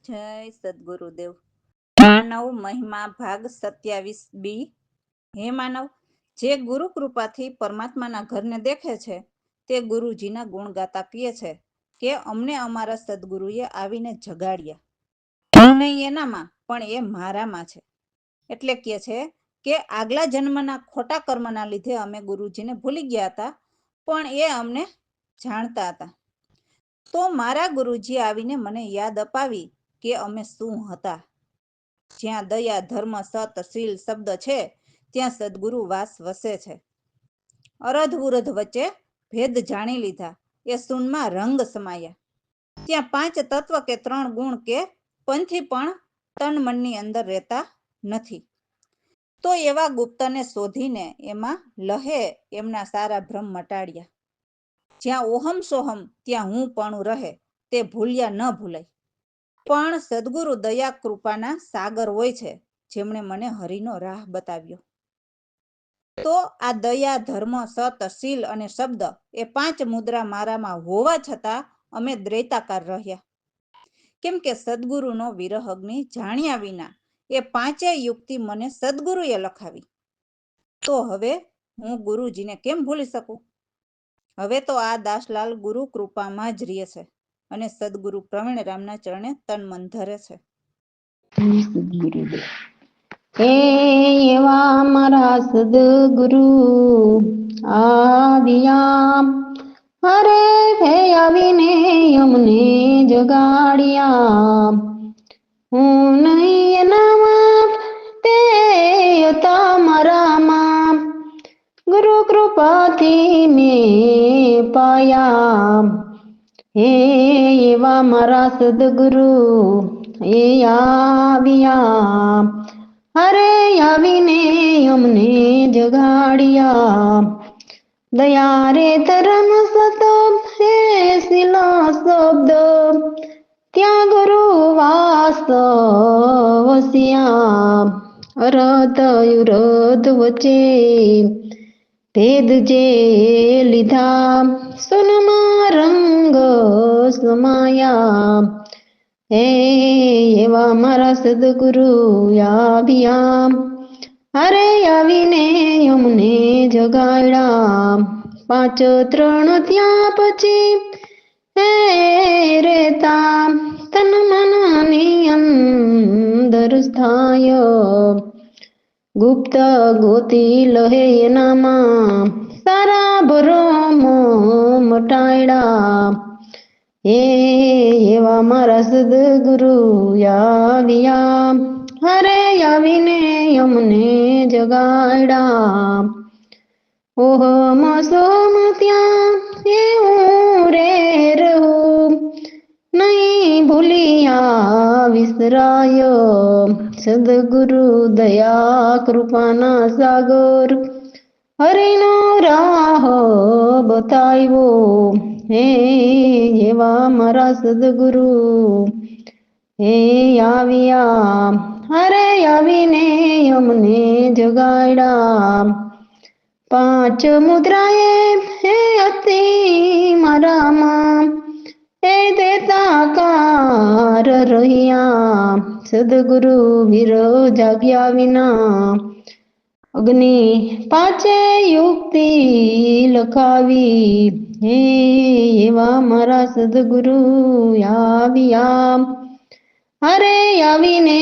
જય સદગુરુદેવ। માનવ મહિમા ભાગ 27B। હે માનવ, જે ગુરુ કૃપાથી પરમાત્માના ઘરને દેખે છે તે ગુરુજીના ગુણ ગાતા કહે છે કે અમને અમારા સદગુરુએ આવીને જગાડ્યા। હું નહીં એનામાં, પણ એ મારામાં છે। એટલે કહે છે કે આગલા જન્મના ખોટા કર્મના લીધે અમે ગુરુજીને ભૂલી ગયા હતા, પણ એ અમને જાણતા હતા। તો મારા ગુરુજી આવીને મને યાદ અપાવી કે અમે શું હતા। જ્યાં દયા, ધર્મ, સત, શીલ શબ્દ છે ત્યાં સદગુરુ વાસ વસે છે। અરધ ઉરધ વચ્ચે ભેદ જાણી લીધા, એ શૂનમાં રંગ સમાયા। ત્યાં પાંચ તત્વ કે ત્રણ ગુણ કે પંથી પણ તન મનની અંદર રહેતા નથી। તો એવા ગુપ્તને શોધીને એમાં લહે એમના સારા ભ્રમ મટાડ્યા। જ્યાં ઓહમ સોહમ ત્યાં હું પણ રહે, તે ભૂલ્યા ન ભૂલાય। પણ સદગુરુ દયા કૃપાના સાગર હોય છે, જેમણે મને હરિનો રાહ બતાવ્યો। તો આ દયા, ધર્મ, સત, શીલ અને શબ્દ એ પાંચ મુદ્રા મારામાં હોવા છતાં અમે દ્વૈતાકાર રહ્યા। કેમ કે સદગુરુનો વિરહ અગ્નિ જાણ્યા વિના એ પાંચેય યુક્તિ મને સદગુરુએ લખાવી। તો હવે હું ગુરુજીને કેમ ભૂલી શકું? હવે તો આ દાસલાલ ગુરુ કૃપામાં જ રહે છે અને સદગુરુ પ્રવીણરામના ચરણે તન મન ધરે છે। સદગુરુદેવ હે એવા મારા સદગુરુ આવ્યા, અરે હે આવીને અમને જગાડ્યા। હું નહીં એનામાં, તે હતા મારામાં, ગુરુ કૃપાથી મેં પાયા। હે એવા મારા સદગુરુ એ આવ્યા, અરે આવીને અમને જગાડ્યા। દયા રે ધર્મ સત હે શીલો શબ્દ, ત્યાં ગુરુ વાસ વસ્યા। અરધ યુરધ વચ્ચે ભેદ જે લીધા, સોનમાં રંગ સમાયા। હે એવા મારા સદગુરુ આવ્યા, અરે આવીને અમને જગાડ્યા। પાંચ ત્રણ ત્યાં પછી હે રેતા, તન મનની અંદર સ્થાય। ગુપ્ત ગોતી લહે એનામાં, સારા ભરમ મટાડ્યા। હે એવા મારા સદગુરુ આવ્યા, અરે આવીને અમને જગાડ્યા। ઓહમ સોમ ત્યાં એવું રે રહું, નહીં ભૂલિયા વિસરાયો। સદગુરુ દયા કૃપાના સાગર, હરિનો રાહ બતાવ્યો। હે એવા મારા સદગુરુ હે આવ્યા, અરે આવીને અમને જગાડ્યા। પાંચ મુદ્રાએ હે હતી મારામાં, એ દેતા કાર રહ્યા। સદગુરુ વિરો જાગ્યા વિના, અગ્નિ પાંચે યુક્તિ લખાવી। હે એવા મારા સદગુરુ આવ્યા, અરે આવીને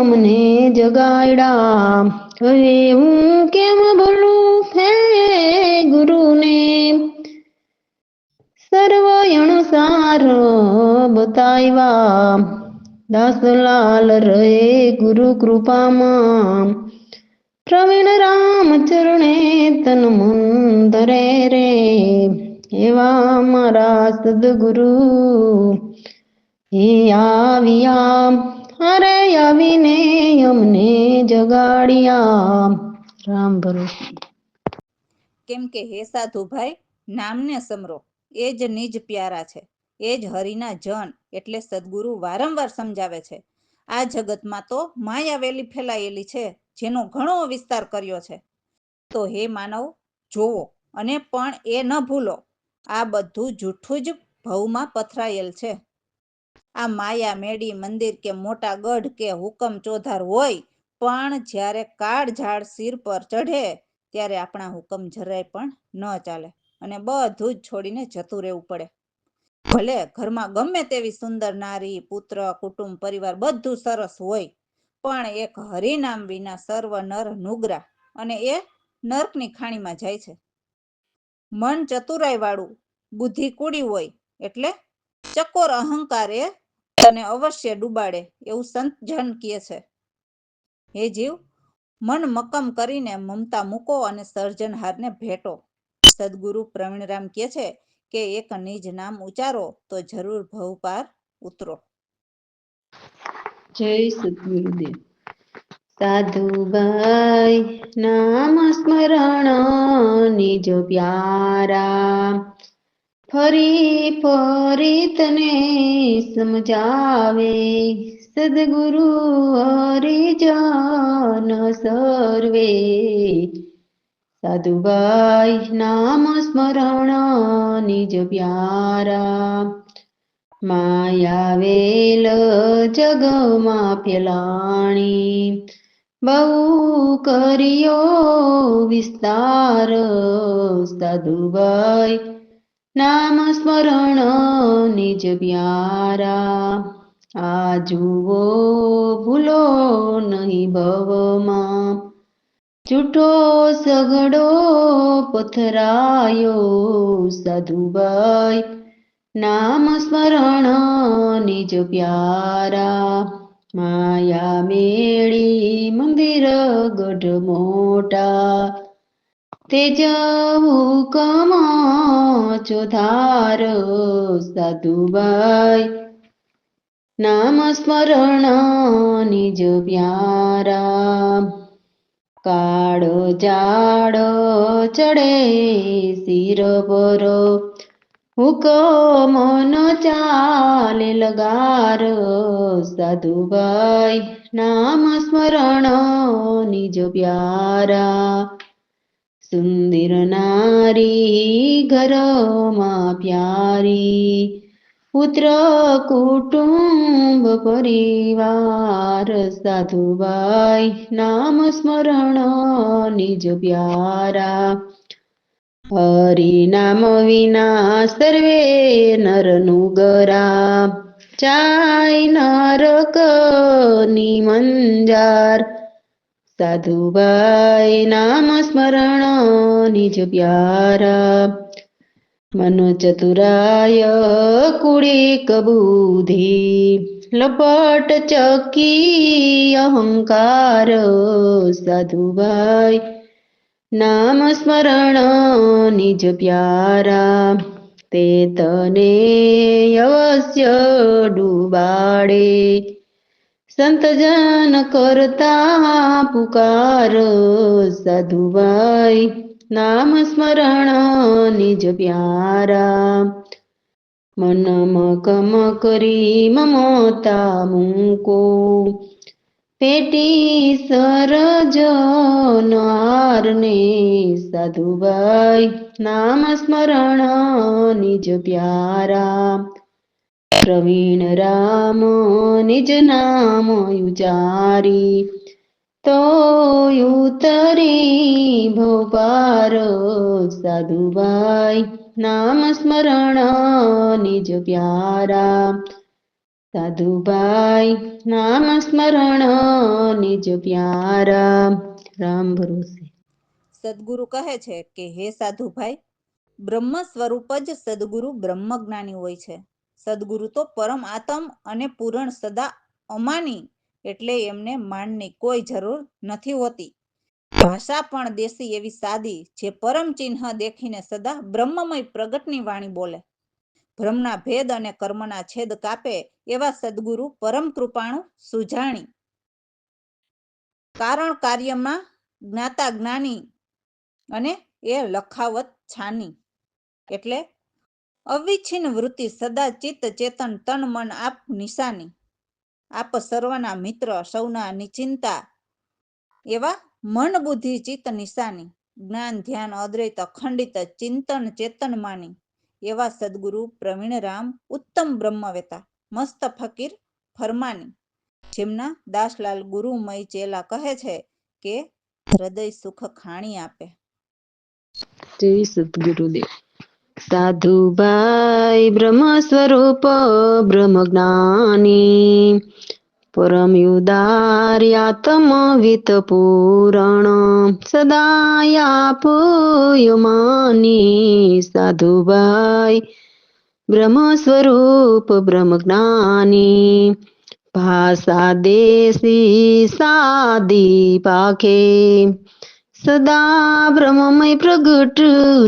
અમને જગાડ્યા। હવે હું કેમ બોલું હે ગુરુને, સર્વ અણસાર બતાવ્યા। દાસલાલ રહે ગુરુ કૃપામાં, પ્રવીણ રામ ચરણે તન મન ધરે રે। એવા મારા સદગુરુ હે આવ્યા, અરે આવીને અમને જગાડ્યા। રામ ભરોસે। કેમ કે હે સાધુભાઈ, નામને સમરો, એ જ નિજ પ્યારા છે, એ જ હરિના જન। એટલે સદગુરુ વારંવાર સમજાવે છે, આ જગતમાં તો માયા વેલી ફેલાયેલી છે, જેનો ઘણો વિસ્તાર કર્યો છે। તો હે માનવ, જોવો અને પણ એ ન ભૂલો, આ બધું જૂઠું જ ભવમાં પથરાયેલ છે। આ માયા મેડી મંદિર કે મોટા ગઢ કે હુકમ ચોધાર હોય, પણ જ્યારે કાળઝાળ સિર પર ચઢે ત્યારે આપણા હુકમ જરાય પણ ન ચાલે અને બધું જ છોડીને જતું રહેવું પડે. ભલે ઘરમાં ગમે તેવી સુંદર નારી, પુત્ર, કુટુંબ, પરિવાર બધું સરસ હોય, પણ એક હરિનામ વિના સર્વ નર નુગરા અને એ નર્કની ખાણીમાં જાય છે. મન ચતુરાઈ વાળું, બુદ્ધિ કૂડી હોય એટલે ચકોર અહંકાર એ તને અવશ્ય ડૂબાડે એવું સંત જન કહે છે. હે જીવ, મન મક્કમ કરીને મમતા મૂકો અને સર્જનહારને ભેટો. સદગુરુ પ્રવીણરામ કહે છે કે એક નિજ નામ ઉચ્ચારો તો જરૂર ભવ પાર ઉતરો. જય સદગુરુદેવ. સાધુભાઈ નામ સ્મરણ નિજ પ્યારા, ફરી ફરી તને સમજાવે સદગુરુ હરિજન સર્વે. સાધુભાઈ નામ સ્મરણ નિજ પ્યારા, માયાવેલ જગમાં ફેલાણી, બહુ કર્યો વિસ્તાર. સાધુભાઈ નામ સ્મરણ નિજ પ્યારા, આ જુઓ ભૂલો નહીં ભવમાં, જૂઠો સગડો પથરાયો. સાધુભાઈ નામ સ્મરણ નિજ પ્યારા, માયા મેળી મંદિર ગઢ મોટા, તેજ હુકમ ચોધાર. સાધુભાઈ નામ સ્મરણ નિજ પ્યારા, કાળ ઝાડ ચડે સિર પર, હુકમ ન ચાલે લગાર. સાધુભાઈ નામ સ્મરણ નિજ પ્યારા, સુંદર નારી ઘરમાં પ્યારી, પુત્ર કુટુંબ પરિવાર. સાધુભાઈ નામ સ્મરણ નિજ પ્યારા, હરિ નામ વિના સર્વે નર નુગરા, જાય નરકની મંજાર. સાધુભાઈ નામ સ્મરણ નિજ પ્યારા, મન ચતુરાય કુળિક બુદ્ધિ, લપટ ચકી અહંકાર. સાધુભાઈ નામ સ્મરણ નિજ પ્યારા, તે તને અવશ્ય ડૂબાડે, સંતજન કરતા પુકાર. સાધુભાઈ નામ સ્મરણ નિજ પ્યારા, મન મકમ કરી મમતા મૂકો, પેટી સરજન હારને. સાધુભાઈ નામ સ્મરણ નિજ પ્યારા, પ્રવીણ રામ નિજ નામ ઉચારી, તો ઉતરી ભવપાર. સાધુભાઈ નામ સ્મરણ નિજ પ્યારા, સાધુભાઈ નામ સ્મરણ નિજ પ્યારા. રામ ભરોસે. સદગુરુ કહે છે કે હે સાધુભાઈ, બ્રહ્મ સ્વરૂપ જ સદગુરુ બ્રહ્મજ્ઞાની હોય છે. સદગુરુ તો પરમ આત્મ અને પૂરણ સદા અમાની, એટલે એમને માનની કોઈ જરૂર નથી હોતી. ભાષા પણ દેશી એવી સાદી, જે પરમ ચિહ્ન દેખીને સદા બ્રહ્મમય પ્રગટની વાણી બોલે. ભ્રમના ભેદ અને કર્મના છેદ કાપે એવા સદગુરુ પરમ કૃપાણુ સુજાણી, કારણ કાર્યમાં જ્ઞાતા જ્ઞાની અને એ લખાવત છાની. એટલે અવિચ્છિન્ન વૃત્તિ સદા ચિત્ત ચેતન તન મન આપ નિશાની, આપ સર્વના મિત્ર સૌના નિચિંતા, એવા મન બુદ્ધિ ચિત્ત નિશાની, જ્ઞાન ધ્યાન અદ્વૈત અખંડિત ચિંતન ચેતન માની, એવા સદગુરુ પ્રવીણરામ ઉત્તમ બ્રહ્મવેતા, મસ્ત ફકીર ફરમાની, જેમના દાસલાલ ગુરુમય ચેલા કહે છે કે હૃદય સુખ ખાણી આપે. જય સદગુરુદેવ. સાધુભાઈ બ્રહ્મ સ્વરૂપ બ્રહ્મ જ્ઞાની, પરમ ઉદાર્યાત્મવિત પૂરણ, સદા આપુયમાની. સાધુભાઈ બ્રહ્મ સ્વરૂપ બ્રહ્મ જ્ઞાની, ભાષા દેશી સાદી પાખે, સદા બ્રહ્મમય પ્રગટ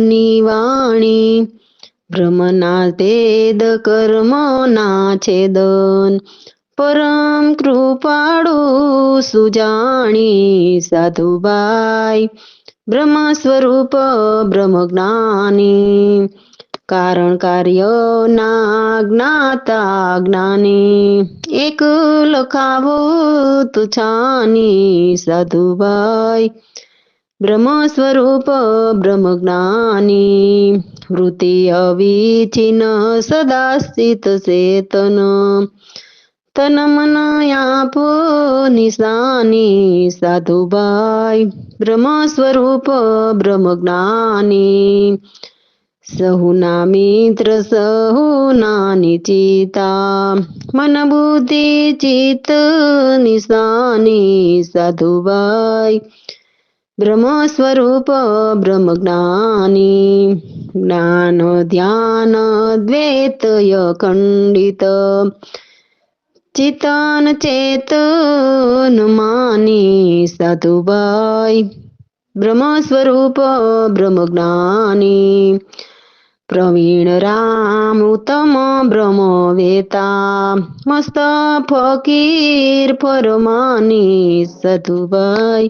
નિવાણી, બ્રહ્મના તેદ કર્મના છેદન, પરમ કૃપાળુ સુજાણી. સાધુભાઈ બ્રહ્મ સ્વરૂપ બ્રહ્મ જ્ઞાની, કારણ કાર્ય ના જ્ઞાતા જ્ઞાની, એક લખાવો તુછાની. સાધુભાઈ બ્રહ્મ સ્વરૂપ બ્રહ્મ જ્ઞાની, વૃત્તિ અવિચિન સદા સ્થિત ચેતન, તન મન આપો નિશાની. સાધુભાઈ બ્રહ્મ સ્વરૂપ બ્રહ્મ જ્ઞાની, સહુના મિત્ર સહુના નિચિતા, મન બુદ્ધિ ચિત્ત નિશાની. સાધુભાઈ બ્રહ્મ સ્વરૂપ બ્રહ્મ જ્ઞાની, જ્ઞાન ધ્યાન દ્વૈતય ખંડિત, ચિતન ચેતન માની. સાધુભાઈ બ્રહ્મ સ્વરૂપ બ્રહ્મ જ્ઞાની, પ્રવીણ રામ ઉત્તમ બ્રહ્મ વેતા, મસ્ત ફકીર ફરમાની. સાધુભાઈ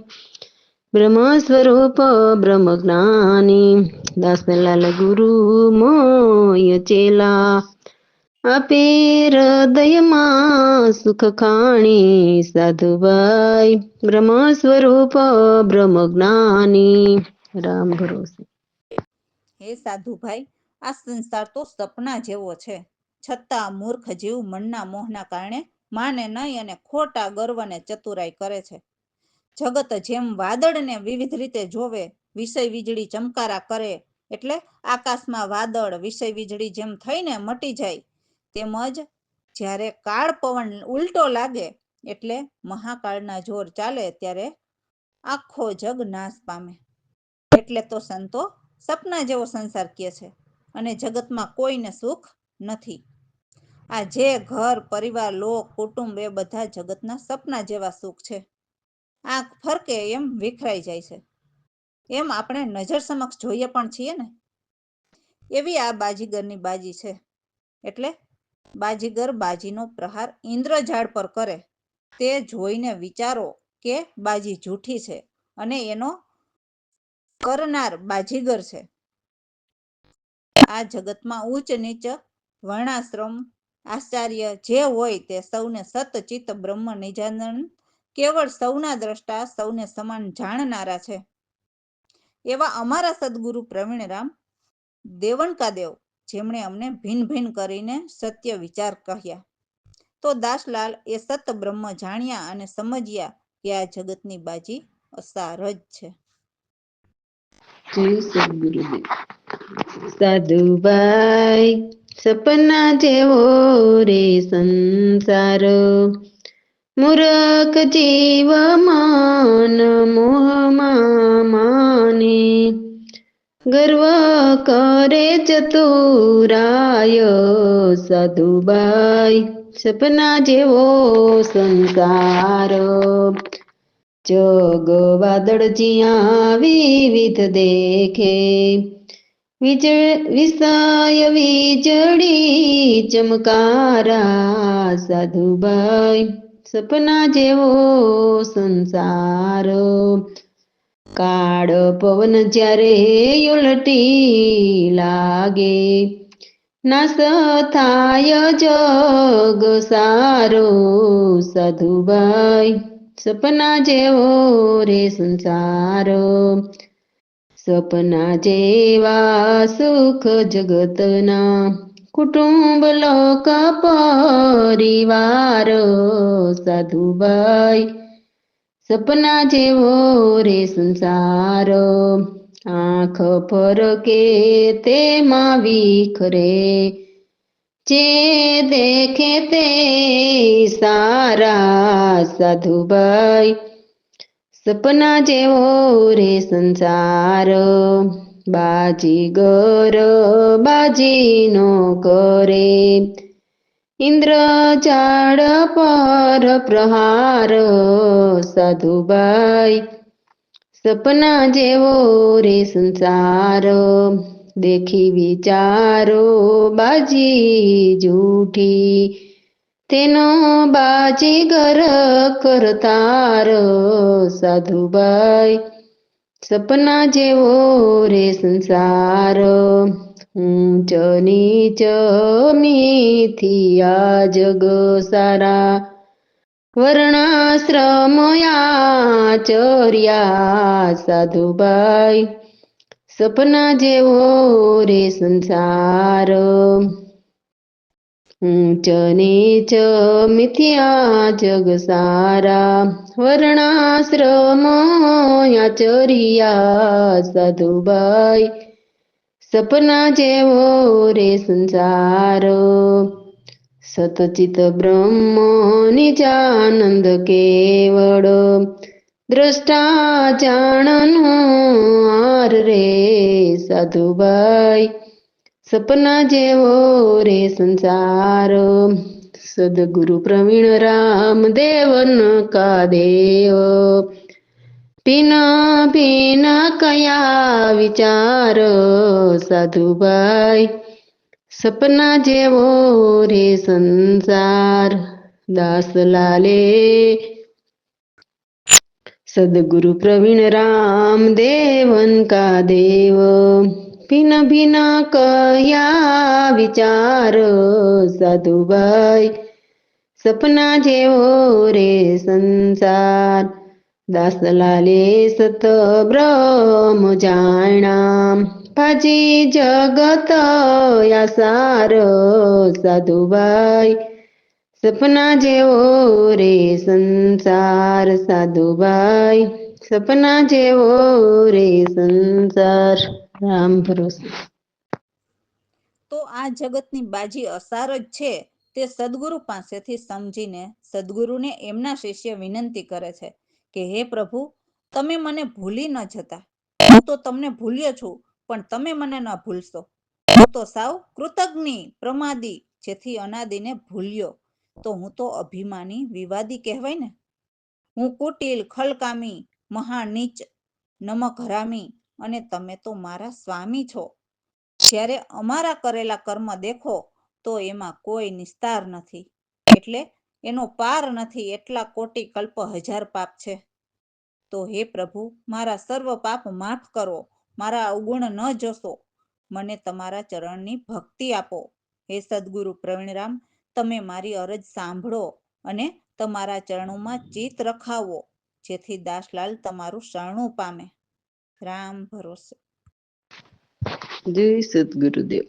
બ્રહ્મ સ્વરૂપ બ્રહ્મ જ્ઞાની, દાસલાલ ગુરુ મોય ચેલા, આપે હૃદયમાં સુખ ખાણી. સાધુભાઈ બ્રહ્મ સ્વરૂપ બ્રહ્મ જ્ઞાની. રામ ભરોસે. હે સાધુભાઈ, આ સંસાર તો સપના જેવો છે, છતાં મૂર્ખ જીવ મનના મોહના કારણે માને નહીં અને ખોટા ગર્વને ચતુરાઈ કરે છે. જગત જેમ વાદળને વિવિધ રીતે જોવે, વિષય વીજળી ચમકારા કરે એટલે આકાશમાં વાદળ વિષય વીજળી જેમ થઈને મટી જાય, તેમજ જ્યારે કાળ પવન ઉલટો લાગે એટલે મહાકાળના જોર ચાલે ત્યારે આખો જગ નાશ પામે. એટલે તો સંતો સપના જેવો સંસાર કહે છે અને જગતમાં કોઈને સુખ નથી. આ જે ઘર પરિવાર લોક કુટુંબ એ બધા જગતના સપના જેવા સુખ છે, આંખ ફરકે એમ વિખરાઈ જાય છે, એમ આપણે નજર સમક્ષ જોઈએ પણ છીએ ને. એવી આ બાજીગરની બાજી છે. એટલે બાજીગર બાજીનો પ્રહાર ઇન્દ્રજાળ પર કરે તે જોઈને વિચારો કે બાજી જૂઠી છે અને એનો કરનાર બાજીગર છે. આ જગતમાં ઉચ્ચ નીચ વર્ણાશ્રમ આચાર્ય જે હોય તે સૌને સતચિત્ત બ્રહ્મ નિજાનંદ કેવળ સૌના દ્રષ્ટા સૌને સમાન જાણનારા છે. એવા અમારા સદગુરુ પ્રવીણરામ દેવણકાદેવ, જેમણે અમને ભિન્ન ભિન્ન કરીને સત્ય વિચાર કહ્યા, તો દાસલાલ એ સત બ્રહ્મ જાણ્યા અને સમજ્યા કે આ જગતની બાજી અસાર જ છે. જય સદગુરુદેવ. સાધુભાઈ સપના જેવો રે સંસાર, મૂરખ જીવ મન મોહમાં માને, ગર્વ કરે ચતુરાય. સાધુભાઈ સપના જેવો સંસાર, જગ વાદળ જ્યાં વિવિધ દેખે, વિષય વીજળી ચમકારા. સાધુભાઈ સપના જેવો સંસાર, કાળ પવન જ્યારે ઉલટી લાગે, નાશ થાય જગ સારો. સાધુભાઈ સપના જેવો રે સંસાર, સપના જેવા સુખ જગતના કુટુંબ લોક પરિવાર સાધુબાઈ સપના જેવો રે સંસાર આંખ ફરકે તેમાં વિખરે જે દેખે તે સારા સાધુબાઈ સપના જેવો રે સંસાર બાજીગર બાજી નો કરે ઇન્દ્ર ચાડ પર પ્રહાર સાધુબાઈ સપના જેવો રે સંસાર દેખી વિચારો બાજી જૂઠી તેનો બાજીગર કરતાર સાધુબાઈ સપના જેવો રે સંસાર ઊંચ નીચ મિથિયા જગ સારા વર્ણાશ્રમયા સાધુબાઈ સપના જેવો રે સંસાર ઊંચ નીચ મિથ્યા જગ સારા વર્ણાશ્રમયા સાધુબાઈ સપના જેવો રે સંસાર સતચિત બ્રહ્મ નિજાનંદ કેવળ દ્રષ્ટા જાણનો આર રે સાધુબાઈ સપના જેવો રે સંસાર સદગુરુ પ્રવીણ રામ દેવન કા દેવ પીના પીના કયા વિચાર સાધુબાઈ સપના જેવો રે સંસાર દાસલાલે સદગુરુ પ્રવીણ રામ દેવન કા દેવ ભિન ભિન કયા વિચાર સાધુબાઈ સપના જેવો રે સંસાર દાસલાલે સત બ્રહ્મ જાણા ભાજી જગત યાસાર સાધુબાઈ સપના જેવો રે સંસાર સાધુબાઈ સપના જેવો રે સંસાર રામ ભરોસે તો આ જગતની બાજી અસાર જ છે તે સદગુરુ પાસેથી સમજીને સદગુરુને એમના શિષ્ય વિનંતી કરે છે કે હે પ્રભુ તમે મને ભૂલી ન જતા હું તો તમને ભૂલ્યો છું પણ તમે મને ન ભૂલશો હું તો સાવ કૃતજ્ઞ પ્રમાદી જેથી અનાદિને ભૂલ્યો તો હું તો અભિમાની વિવાદી કહેવાય ને હું કુટિલ ખલકામી મહાનીચ નમક હરામી અને તમે તો મારા સ્વામી છો જ્યારે અમારા કરેલા કર્મ દેખો તો એમાં કોઈ નિસ્તાર નથી એટલે એનો પાર નથી એટલા કોટી કલ્પ હજાર પાપ છે તો હે પ્રભુ મારા સર્વ પાપ માફ કરો મારા અવગુણ ન જોશો મને તમારા ચરણની ભક્તિ આપો હે સદગુરુ પ્રવીણરામ તમે મારી અરજ સાંભળો અને તમારા ચરણોમાં ચિત્ત રખાવો જેથી દાસલાલ તમારું શરણું પામે રામ ભરોસે જય સદગુરુદેવ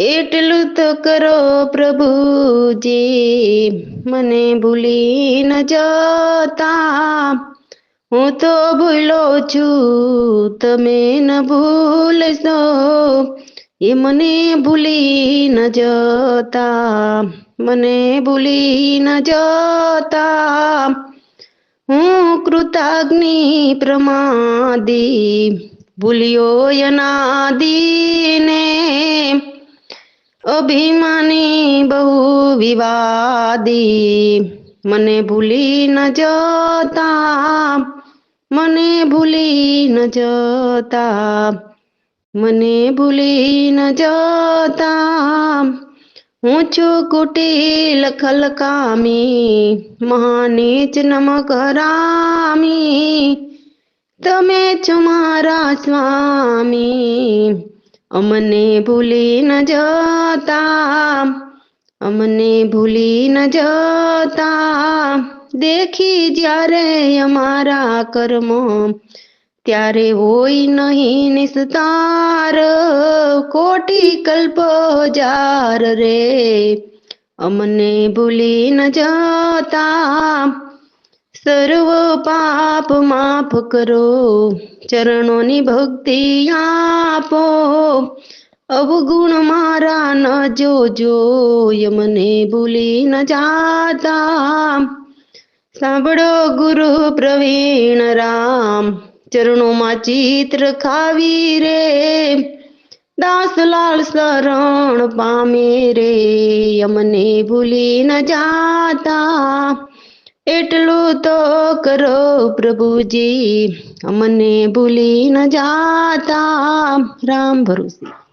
એટલું તો કરો પ્રભુજી મને ભૂલી ન જતા હું તો ભૂલો છું તમે ન ભૂલશો એ મને ભૂલી ન જતા મને ભૂલી ન જતા હું કૃતજ્ઞ પ્રમાદી ભૂલ્યો અનાદિને અભિમાની બહુ વિવાદી મને ભૂલી ન જતા મને ભૂલી ન જતા મને ભૂલી ન જતા હું છું કુટિલ ખલકામી મહાનીચ નમક હરામી તમે છો મારા સ્વામી અમને ભૂલી ન જતા અમને ભૂલી ન જતા દેખી જ્યારે અમારા કર્મો ત્યારે હોય નહીં નિસ્તાર, કોટી કલ્પ જાર રે. અમને ભૂલી ન જતા, સર્વ પાપ માફ કરો. ચરણોની ભક્તિ આપો, અવગુણ મારા ન જોજો. મને ભૂલી ન જાતા, સાંભળો ગુરુ પ્રવીણ રામ. ચરણોમાં ચિત્ર ખાવી રે, દાસલાલ શરણ પામે રે. અમને ભૂલી ન જાતા, એટલું તો કરો પ્રભુજી. અમને ભૂલી ન જાતા. રામ ભરોસે.